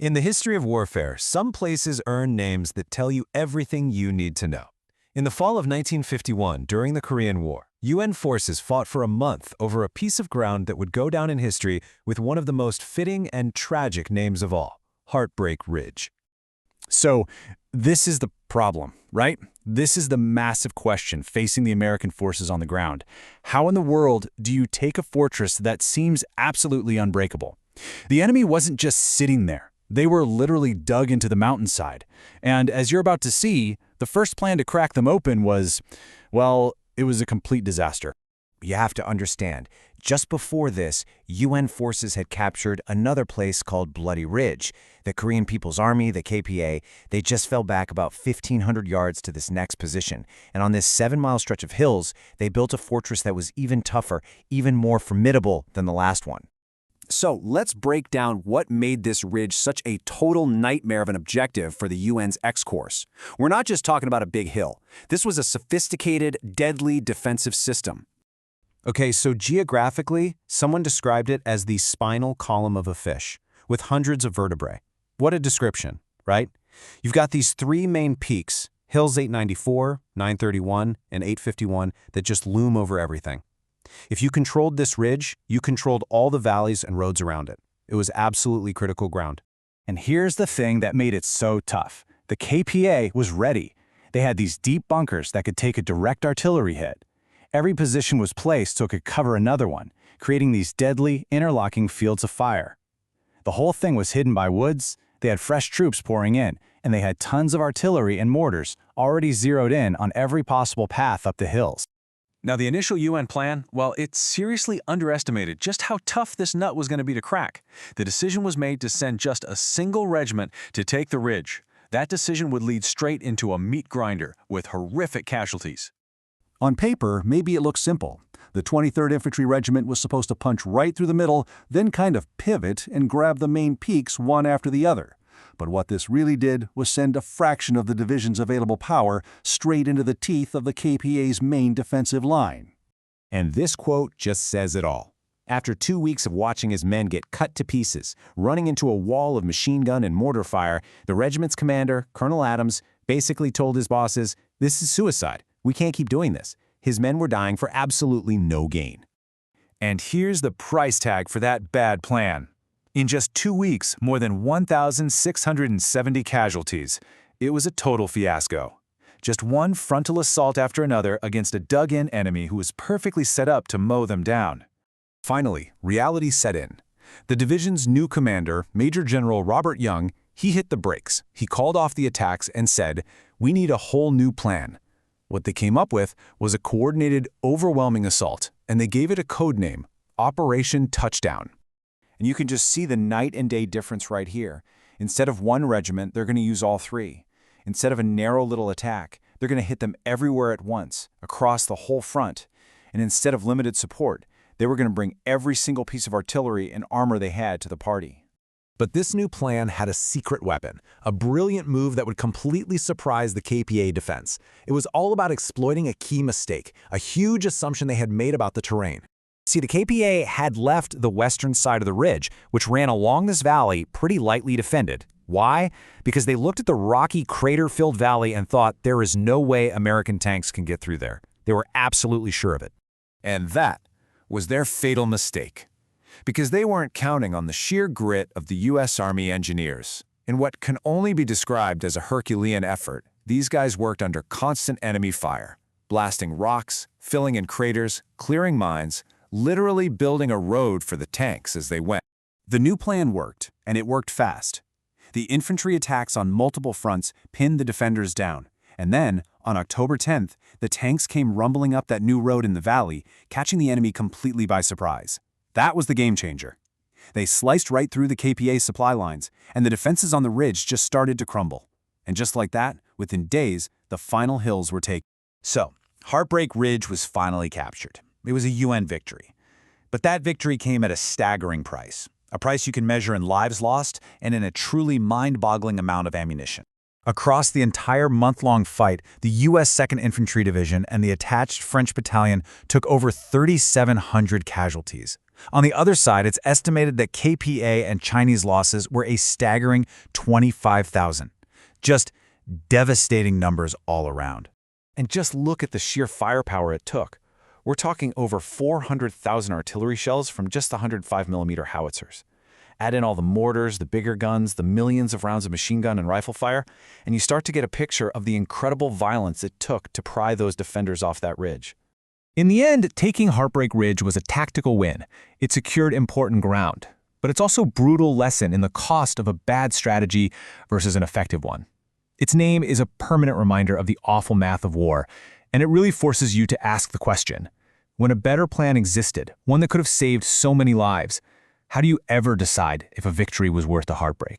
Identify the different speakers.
Speaker 1: In the history of warfare, some places earn names that tell you everything you need to know. In the fall of 1951, during the Korean War, UN forces fought for a month over a piece of ground that would go down in history with one of the most fitting and tragic names of all, Heartbreak Ridge.
Speaker 2: So, this is the problem, right? This is the massive question facing the American forces on the ground. How in the world do you take a fortress that seems absolutely unbreakable? The enemy wasn't just sitting there. They were literally dug into the mountainside. And as you're about to see, the first plan to crack them open was, well, it was a complete disaster.
Speaker 3: You have to understand, just before this, UN forces had captured another place called Bloody Ridge. The Korean People's Army, the KPA, they just fell back about 1,500 yards to this next position. And on this 7-mile stretch of hills, they built a fortress that was even tougher, even more formidable than the last one.
Speaker 4: So let's break down what made this ridge such a total nightmare of an objective for the UN's X-Course. We're not just talking about a big hill. This was a sophisticated, deadly defensive system.
Speaker 1: Okay, so geographically, someone described it as the spinal column of a fish, with hundreds of vertebrae. What a description, right? You've got these three main peaks, Hills 894, 931, and 851, that just loom over everything. If you controlled this ridge, you controlled all the valleys and roads around it. It was absolutely critical ground.
Speaker 2: And here's the thing that made it so tough. The KPA was ready. They had these deep bunkers that could take a direct artillery hit. Every position was placed so it could cover another one, creating these deadly, interlocking fields of fire. The whole thing was hidden by woods, they had fresh troops pouring in, and they had tons of artillery and mortars already zeroed in on every possible path up the hills.
Speaker 5: Now, the initial UN plan, well, it seriously underestimated just how tough this nut was going to be to crack. The decision was made to send just a single regiment to take the ridge. That decision would lead straight into a meat grinder with horrific casualties.
Speaker 6: On paper, maybe it looks simple. The 23rd Infantry Regiment was supposed to punch right through the middle, then kind of pivot and grab the main peaks one after the other. But what this really did was send a fraction of the division's available power straight into the teeth of the KPA's main defensive line.
Speaker 3: And this quote just says it all. After 2 weeks of watching his men get cut to pieces, running into a wall of machine gun and mortar fire, the regiment's commander, Colonel Adams, basically told his bosses, "This is suicide. We can't keep doing this." His men were dying for absolutely no gain.
Speaker 5: And here's the price tag for that bad plan. In just 2 weeks, more than 1,670 casualties. It was a total fiasco. Just one frontal assault after another against a dug-in enemy who was perfectly set up to mow them down.
Speaker 1: Finally, reality set in. The division's new commander, Major General Robert Young, he hit the brakes. He called off the attacks and said, "We need a whole new plan." What they came up with was a coordinated, overwhelming assault, and they gave it a code name, Operation Touchdown.
Speaker 4: And you can just see the night and day difference right here. Instead of one regiment, they're going to use all three. Instead of a narrow little attack, they're going to hit them everywhere at once, across the whole front. And instead of limited support, they were going to bring every single piece of artillery and armor they had to the party.
Speaker 1: But this new plan had a secret weapon, a brilliant move that would completely surprise the KPA defense. It was all about exploiting a key mistake, a huge assumption they had made about the terrain. See, the KPA had left the western side of the ridge, which ran along this valley, pretty lightly defended. Why? Because they looked at the rocky, crater-filled valley and thought there is no way American tanks can get through there. They were absolutely sure of it.
Speaker 5: And that was their fatal mistake. Because they weren't counting on the sheer grit of the U.S. Army engineers. In what can only be described as a Herculean effort, these guys worked under constant enemy fire, blasting rocks, filling in craters, clearing mines, literally building a road for the tanks as they went.
Speaker 4: The new plan worked, and it worked fast. The infantry attacks on multiple fronts pinned the defenders down. And then, on October 10th, the tanks came rumbling up that new road in the valley, catching the enemy completely by surprise. That was the game changer. They sliced right through the KPA supply lines, and the defenses on the ridge just started to crumble. And just like that, within days, the final hills were taken.
Speaker 3: So, Heartbreak Ridge was finally captured. It was a UN victory. But that victory came at a staggering price, a price you can measure in lives lost and in a truly mind-boggling amount of ammunition. Across the entire month-long fight, the U.S. 2nd Infantry Division and the attached French battalion took over 3,700 casualties.
Speaker 1: On the other side, it's estimated that KPA and Chinese losses were a staggering 25,000. Just devastating numbers all around.
Speaker 2: And just look at the sheer firepower it took. We're talking over 400,000 artillery shells from just the 105mm howitzers. Add in all the mortars, the bigger guns, the millions of rounds of machine gun and rifle fire, and you start to get a picture of the incredible violence it took to pry those defenders off that ridge. In the end, taking Heartbreak Ridge was a tactical win. It secured important ground. But it's also a brutal lesson in the cost of a bad strategy versus an effective one. Its name is a permanent reminder of the awful math of war, and it really forces you to ask the question, when a better plan existed, one that could have saved so many lives, how do you ever decide if a victory was worth the heartbreak?